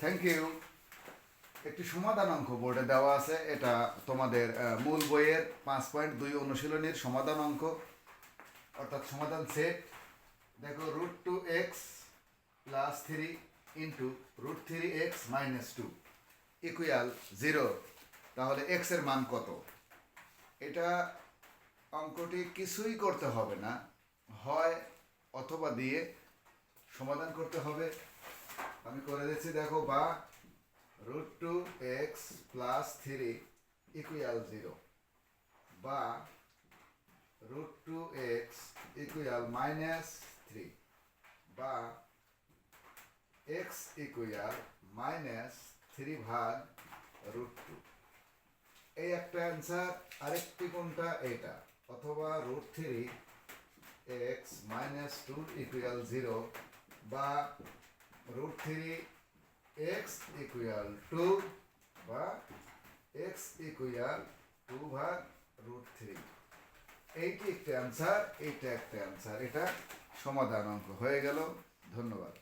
Thank you. একটি সমাধান অঙ্ক বোর্ডে দেওয়া আছে, এটা তোমাদের মূল বইয়ের 5.2 অনুশীলনীর সমাধান অঙ্ক, অর্থাৎ সমাধান সেট। দেখো, √2x+3 ইন্টু √3x-2 ইকুয়াল 0। তাহলে x এর মান কত? এটা অঙ্কটি কিছুই করতে হবে না, হয় অথবা দিয়ে সমাধান করতে হবে। আমি করে দিচ্ছি, দেখো, বা √2x+3 ইকুয়াল 0, বা √2x ইকুয়াল -3, বা x ইকুয়াল -3/√2। এই একটা অ্যান্সার। আরেকটি কোনটা? এটা। অথবা √3x-2 ইকুয়াল 0, বা √3x ইকুয়াল 2, বা x ইকুয়াল 2/√3। এইটি একটা অ্যান্সার, এইটা একটা অ্যান্সার। এটা সমাধান অঙ্ক হয়ে গেল। ধন্যবাদ।